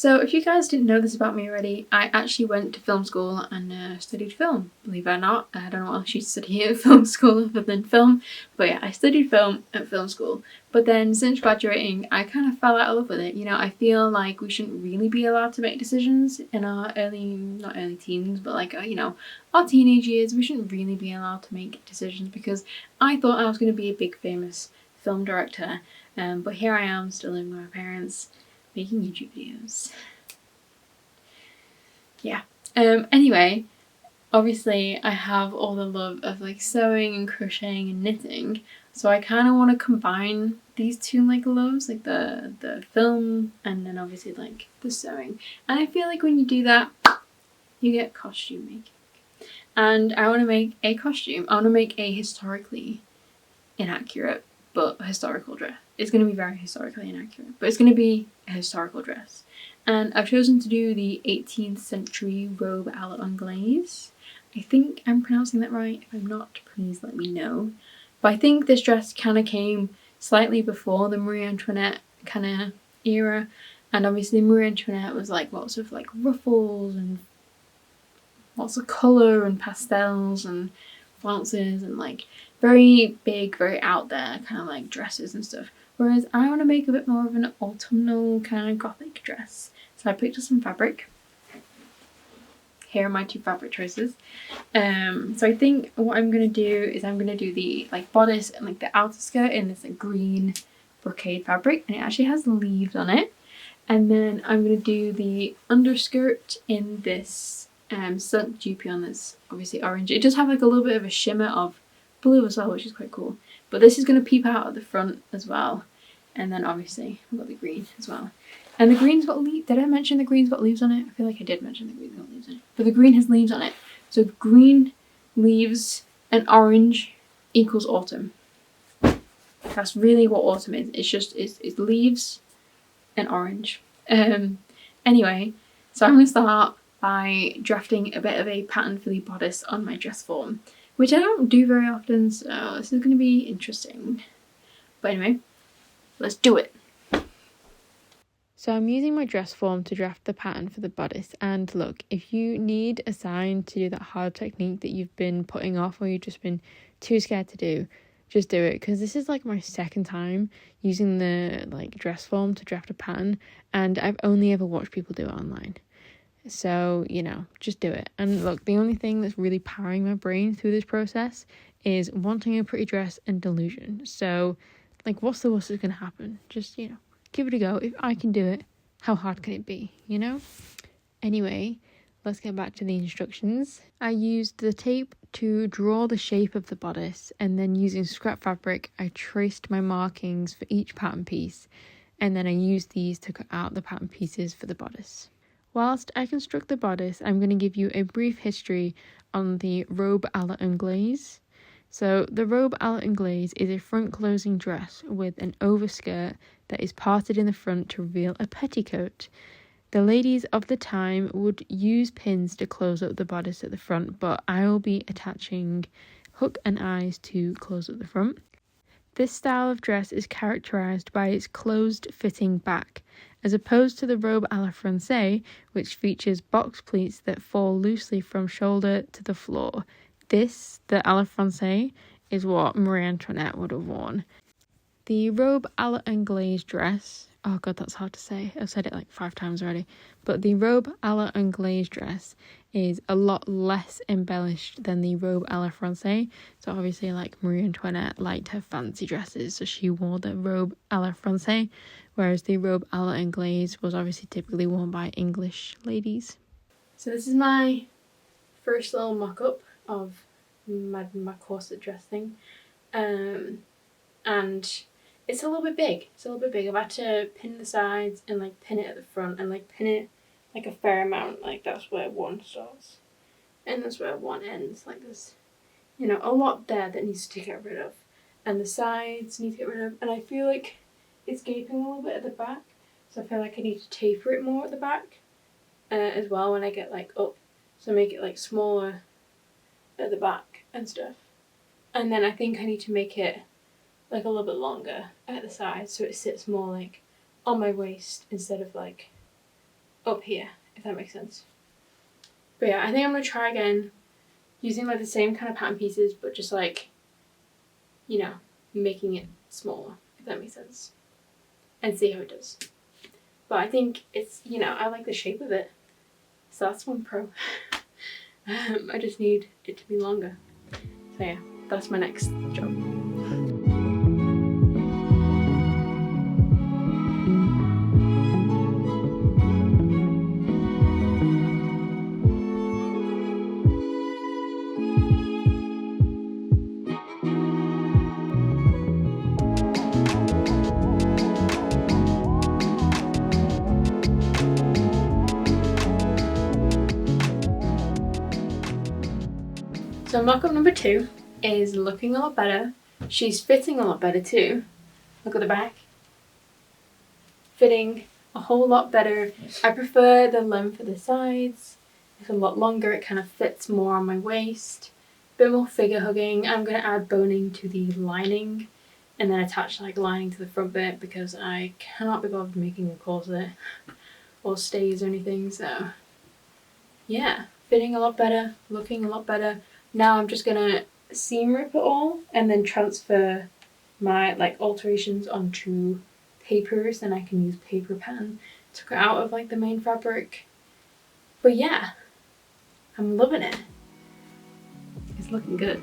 So if you guys didn't know this about me already, I actually went to film school and studied film, believe it or not. I don't know what else you study at film school other than film, but yeah, I studied film at film school. But then since graduating, I kind of fell out of love with it. You know, I feel like we shouldn't really be allowed to make decisions in our not early teens, but like, you know, our teenage years. We shouldn't really be allowed to make decisions because I thought I was going to be a big famous film director. But here I am still living with my parents, making YouTube videos. Yeah. Anyway, obviously I have all the love of like sewing and crocheting and knitting, so I kind of want to combine these two like loves, like the film and then obviously like the sewing. And I feel like when you do that, you get costume making. And I want to make a costume. I want to make a historically inaccurate but historical dress. It's going to be very historically inaccurate, but it's going to be a historical dress. And I've chosen to do the 18th century robe a l'anglaise. I think I'm pronouncing that right. If I'm not, please let me know. But I think this dress kind of came slightly before the Marie Antoinette kind of era. And obviously Marie Antoinette was like lots of like ruffles and lots of colour and pastels and flounces and like very big, very out there kind of like dresses and stuff. Whereas I want to make a bit more of an autumnal kind of gothic dress. So I picked up some fabric. Here are my two fabric choices. So I think what I'm going to do is I'm going to do the like bodice and like the outer skirt in this like green brocade fabric, and it actually has leaves on it. And then I'm going to do the underskirt in this silk dupe on this obviously orange. It does have like a little bit of a shimmer of blue as well, which is quite cool. But this is going to peep out at the front as well. And then obviously I've got the green as well. And the green's got leaves. Did I mention the green's got leaves on it? I feel like I did mention the green's got leaves on it. But the green has leaves on it. So green, leaves, and orange equals autumn. That's really what autumn is. It's just, it's leaves and orange. Anyway, so I'm going to start by drafting a bit of a pattern for the bodice on my dress form, which I don't do very often, so this is going to be interesting. But anyway, let's do it. So I'm using my dress form to draft the pattern for the bodice, and look, if you need a sign to do that hard technique that you've been putting off or you've just been too scared to do, just do it, because this is like my second time using the like dress form to draft a pattern, and I've only ever watched people do it online. So, you know, just do it. And look, the only thing that's really powering my brain through this process is wanting a pretty dress and delusion. So, like, what's the worst that's going to happen? Just, you know, give it a go. If I can do it, how hard can it be, you know? Anyway, let's get back to the instructions. I used the tape to draw the shape of the bodice, and then using scrap fabric, I traced my markings for each pattern piece, and then I used these to cut out the pattern pieces for the bodice. Whilst I construct the bodice, I'm going to give you a brief history on the robe a l'anglaise. So the robe a l'anglaise is a front-closing dress with an overskirt that is parted in the front to reveal a petticoat. The ladies of the time would use pins to close up the bodice at the front, but I will be attaching hook and eyes to close up the front. This style of dress is characterised by its closed-fitting back, as opposed to the robe à la Française, which features box pleats that fall loosely from shoulder to the floor. This, the à la Française, is what Marie Antoinette would have worn. The robe à l'anglaise dress, oh god, that's hard to say. I've said it like 5 times already. But the robe à l'anglaise dress is a lot less embellished than the robe à la Française. So obviously, like, Marie Antoinette liked her fancy dresses, so she wore the robe à la Française, whereas the robe à l'anglaise was obviously typically worn by English ladies. So this is my first little mock-up of my corset dress thing. And it's a little bit big. I've had to pin the sides and like pin it at the front and like pin it like a fair amount. Like that's where one starts and that's where one ends. Like there's, you know, a lot there that needs to get rid of, and the sides need to get rid of. And I feel like it's gaping a little bit at the back, so I feel like I need to taper it more at the back as well when I get like up. So make it like smaller at the back and stuff. And then I think I need to make it like a little bit longer at the sides so it sits more like on my waist instead of like up here, if that makes sense. But yeah, I think I'm going to try again using like the same kind of pattern pieces, but just like, you know, making it smaller, if that makes sense, and see how it does. But I think it's, you know, I like the shape of it, so that's one pro. I just need it to be longer. So yeah, that's my next job. So mock-up number 2 is looking a lot better. She's fitting a lot better too. Look at the back. Fitting a whole lot better. I prefer the length of the sides. It's a lot longer, it kind of fits more on my waist. Bit more figure hugging. I'm going to add boning to the lining and then attach like lining to the front bit because I cannot be bothered making a corset or stays or anything. So yeah, fitting a lot better, looking a lot better. Now I'm just gonna seam rip it all and then transfer my like alterations onto papers. Then I can use paper pen to cut out of like the main fabric. But yeah, I'm loving it. It's looking good.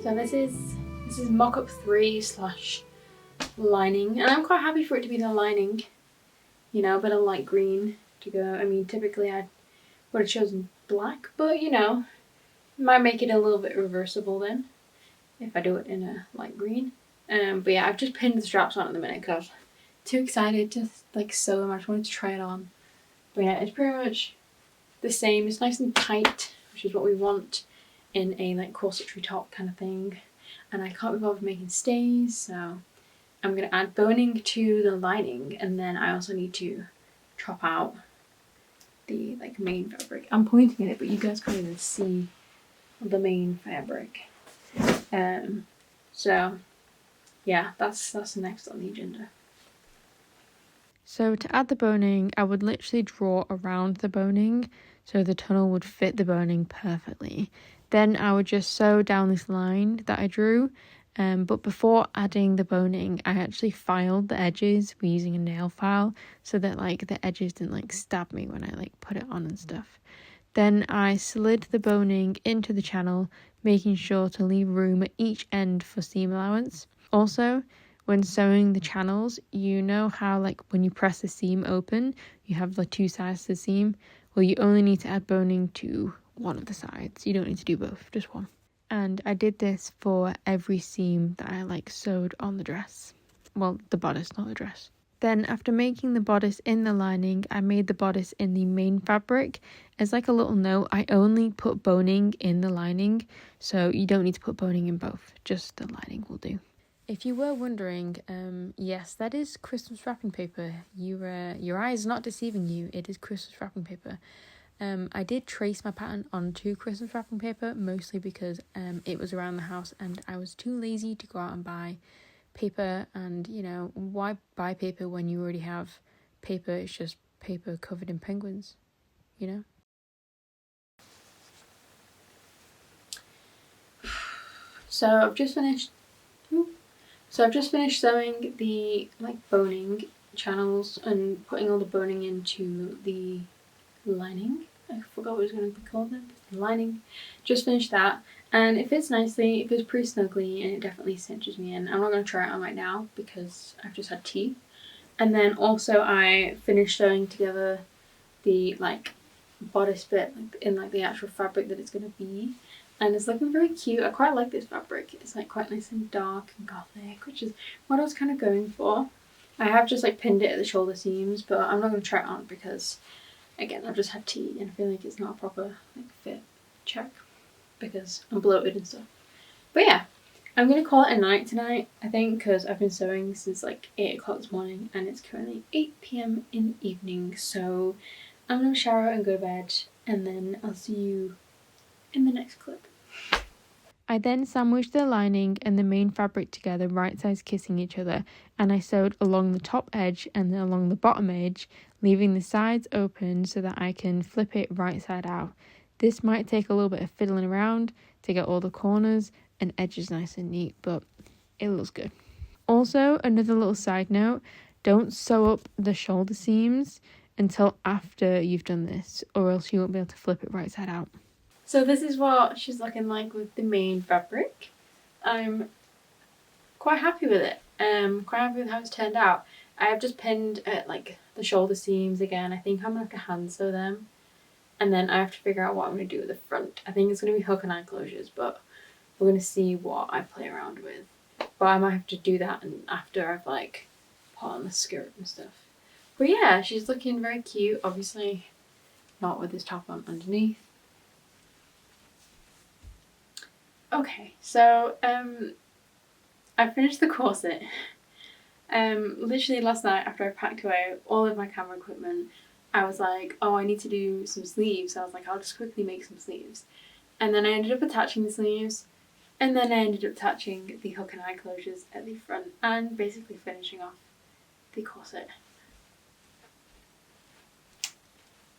So this is mock-up 3 / lining, and I'm quite happy for it to be the lining, you know, a bit of light green to go. I mean, typically I would have chosen black, but you know, might make it a little bit reversible then if I do it in a light green. But yeah, I've just pinned the straps on at the minute because I was too excited to like sew them. I just wanted to try it on. But yeah, it's pretty much the same. It's nice and tight, which is what we want in a like corsetry top kind of thing. And I can't be bothered making stays, so I'm gonna add boning to the lining, and then I also need to chop out the like main fabric. I'm pointing at it, but you guys can't even see the main fabric. So yeah, that's the next on the agenda. So to add the boning, I would literally draw around the boning so the tunnel would fit the boning perfectly. Then I would just sew down this line that I drew. But before adding the boning, I actually filed the edges using a nail file so that like the edges didn't like stab me when I like put it on and stuff. Then I slid the boning into the channel, making sure to leave room at each end for seam allowance. Also, when sewing the channels, you know how like when you press the seam open, you have the 2 sides to the seam? Well, you only need to add boning to one of the sides. You don't need to do both, just one. And I did this for every seam that I like sewed on the dress. Well, the bodice, not the dress. Then after making the bodice in the lining, I made the bodice in the main fabric. As like a little note, I only put boning in the lining, so you don't need to put boning in both, just the lining will do. If you were wondering, yes, that is Christmas wrapping paper. Your eye is not deceiving you, it is Christmas wrapping paper. I did trace my pattern onto Christmas wrapping paper, mostly because it was around the house and I was too lazy to go out and buy paper, and you know, why buy paper when you already have paper? It's just paper covered in penguins, you know? So I've just finished sewing the like boning channels and putting all the boning into the lining. I forgot what it was going to be called then. The lining. Just finished that, and it fits nicely. It fits pretty snugly, and it definitely cinches me in. I'm not going to try it on right now because I've just had tea. And then also I finished sewing together the like bodice bit like, in like the actual fabric that it's going to be. and it's looking very cute. I quite like this fabric. It's like quite nice and dark and gothic, which is what I was kind of going for. I have just like pinned it at the shoulder seams, but I'm not going to try it on because, again, I've just had tea and I feel like it's not a proper like fit check because I'm bloated and stuff. But yeah, I'm going to call it a night tonight, I think, because I've been sewing since like 8 o'clock this morning and it's currently 8 p.m. in the evening. So I'm going to shower and go to bed, and then I'll see you in the next clip. I then sandwiched the lining and the main fabric together, right sides kissing each other, and I sewed along the top edge and then along the bottom edge, leaving the sides open so that I can flip it right side out. This might take a little bit of fiddling around to get all the corners and edges nice and neat, but it looks good. Also, another little side note, don't sew up the shoulder seams until after you've done this, or else you won't be able to flip it right side out. So this is what she's looking like with the main fabric. I'm quite happy with it. Quite happy with how it's turned out. I have just pinned at like the shoulder seams again. I think I'm gonna have to hand sew them, and then I have to figure out what I'm gonna do with the front. I think it's gonna be hook and eye closures, but we're gonna see what I play around with. But I might have to do that after I've like put on the skirt and stuff. But yeah, she's looking very cute. Obviously, not with this top on underneath. Okay, so I finished the corset. Literally last night after I packed away all of my camera equipment, I was like, oh, I need to do some sleeves. So I was like, I'll just quickly make some sleeves. And then I ended up attaching the sleeves, and then I ended up attaching the hook and eye closures at the front and basically finishing off the corset.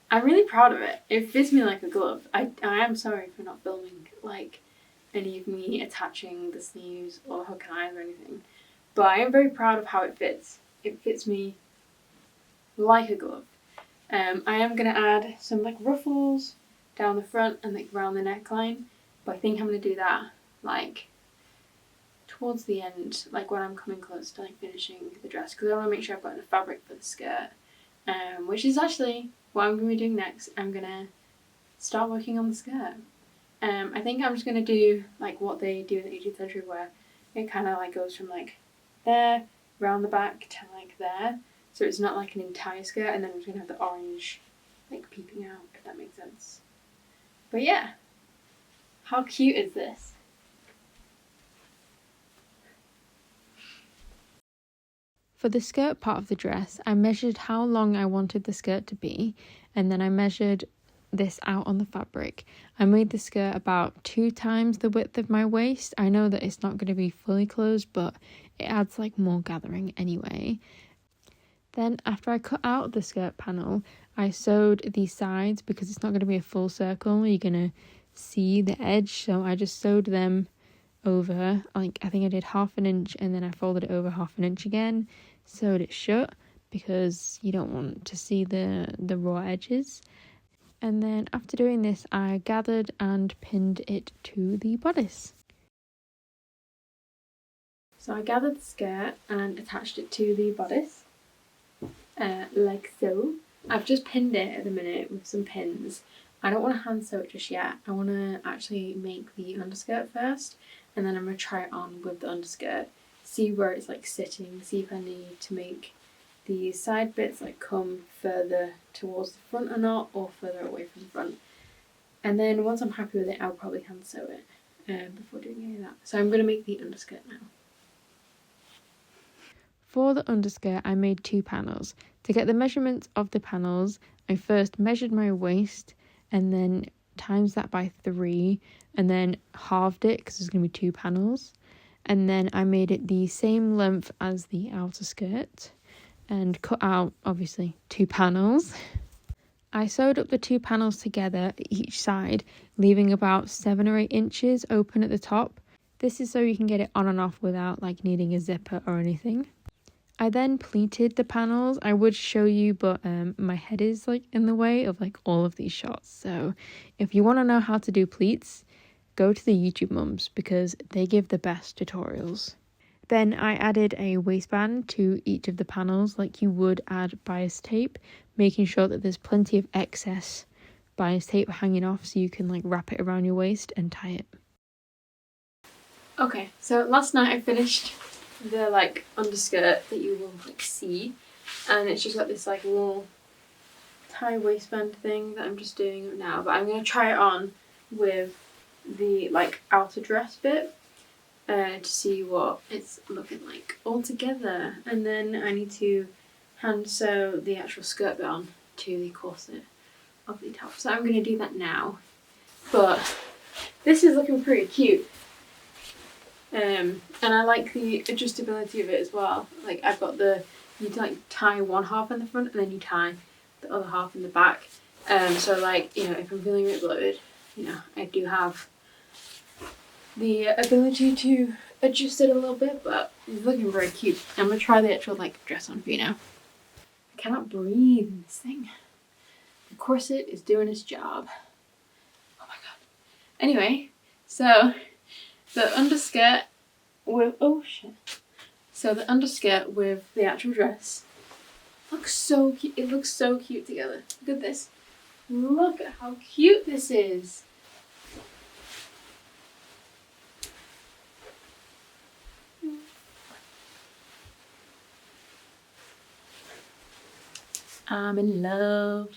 I'm really proud of it. It fits me like a glove. I am sorry for not filming like any of me attaching the sleeves or hook and eyes or anything, but I am very proud of how it fits. It fits me like a glove. I am going to add some like ruffles down the front and like around the neckline, but I think I'm going to do that like towards the end, like when I'm coming close to like finishing the dress, because I want to make sure I've got enough fabric for the skirt, which is actually what I'm going to be doing next. I'm going to start working on the skirt. I think I'm just going to do like what they do in the 18th century, where it kind of like goes from like there, round the back to like there. So it's not like an entire skirt, and then I'm just going to have the orange like peeping out, if that makes sense. But yeah, how cute is this? For the skirt part of the dress, I measured how long I wanted the skirt to be, and then I measured this out on the fabric. I made the skirt about 2 times the width of my waist. I know that it's not going to be fully closed, but it adds like more gathering anyway. Then after I cut out the skirt panel, I sewed the sides because it's not going to be a full circle. You're going to see the edge, so I just sewed them over, like I think I did 1/2 inch, and then I folded it over 1/2 inch again, sewed it shut because you don't want to see the raw edges. And then after doing this, I gathered and pinned it to the bodice. So I gathered the skirt and attached it to the bodice, like so. I've just pinned it at the minute with some pins. I don't want to hand sew it just yet. I want to actually make the underskirt first, and then I'm going to try it on with the underskirt, see where it's like sitting, see if I need to make the side bits like come further towards the front or not, or further away from the front. And then once I'm happy with it, I'll probably hand sew it before doing any of that. So I'm going to make the underskirt now. For the underskirt, I made 2 panels. To get the measurements of the panels, I first measured my waist and then times that by 3 and then halved it because there's going to be 2 panels. And then I made it the same length as the outer skirt and cut out, obviously, 2 panels. I sewed up the 2 panels together each side, leaving about 7 or 8 inches open at the top. This is so you can get it on and off without like needing a zipper or anything. I then pleated the panels. I would show you, but my head is like in the way of like all of these shots. So if you want to know how to do pleats, go to the YouTube mums because they give the best tutorials. Then I added a waistband to each of the panels like you would add bias tape, making sure that there's plenty of excess bias tape hanging off so you can like wrap it around your waist and tie it. Okay, so last night I finished the like underskirt that you will like see, and it's just got this like little tie waistband thing that I'm just doing now, but I'm going to try it on with the like outer dress bit to see what it's looking like all together, and then I need to hand sew the actual skirt bit on to the corset of the top, so I'm going to do that now. But this is looking pretty cute, and I like the adjustability of it as well. Like I've got you like tie one half in the front and then you tie the other half in the back, so like, you know, if I'm feeling a bit bloated, you know, I do have the ability to adjust it a little bit, but it's looking very cute. I'm gonna try the actual like dress on for you now. I cannot breathe in this thing. The corset is doing its job. Oh my god. Anyway, so the underskirt with so the underskirt with the actual dress looks so cute. It looks so cute together. Look at this. Look at how cute this is. I'm in love.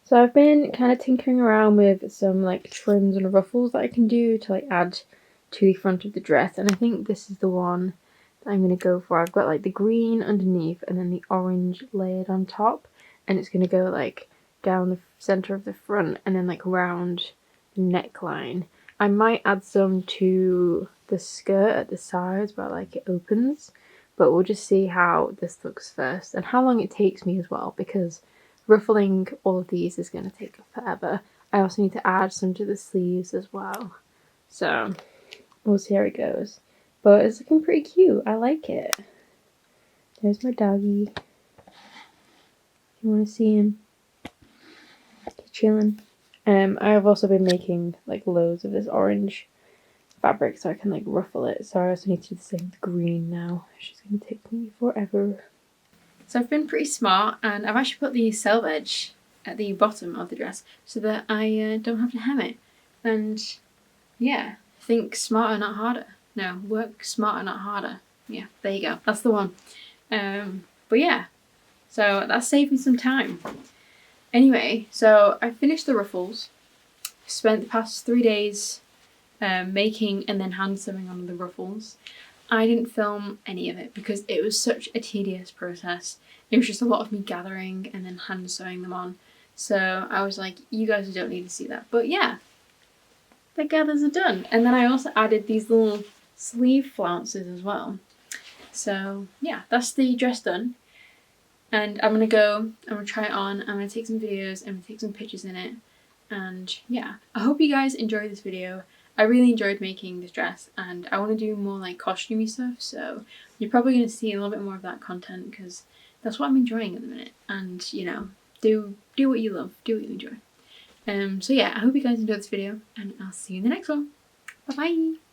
So I've been kind of tinkering around with some like trims and ruffles that I can do to like add to the front of the dress, and I think this is the one that I'm going to go for. I've got like the green underneath and then the orange layered on top, and it's going to go like down the center of the front and then like round the neckline. I might add some to the skirt at the sides where like it opens, but we'll just see how this looks first and how long it takes me as well, because ruffling all of these is going to take forever. I also need to add some to the sleeves as well, so we'll see how it goes. But it's looking pretty cute. I like it. There's my doggy. If you want to see him, he's chilling. I have also been making like loads of this orange fabric so I can like ruffle it. So I also need to do the same with green now. It's just going to take me forever. So I've been pretty smart, and I've actually put the selvage at the bottom of the dress so that I don't have to hem it. And yeah, think smarter, not harder. No, work smarter, not harder. Yeah, there you go. That's the one. But yeah, so that saved me some time. Anyway, so I finished the ruffles. Spent the past 3 days making and then hand sewing on the ruffles. I didn't film any of it because it was such a tedious process. It was just a lot of me gathering and then hand sewing them on. So I was like, you guys don't need to see that. But yeah, the gathers are done. And then I also added these little sleeve flounces as well. So yeah, that's the dress done. And I'm gonna try it on, I'm gonna take some videos, I'm gonna take some pictures in it. And yeah, I hope you guys enjoyed this video. I really enjoyed making this dress, and I want to do more like costumey stuff, so you're probably going to see a little bit more of that content because that's what I'm enjoying at the minute. And you know, do what you love, do what you enjoy. So yeah, I hope you guys enjoyed this video, and I'll see you in the next one. Bye bye.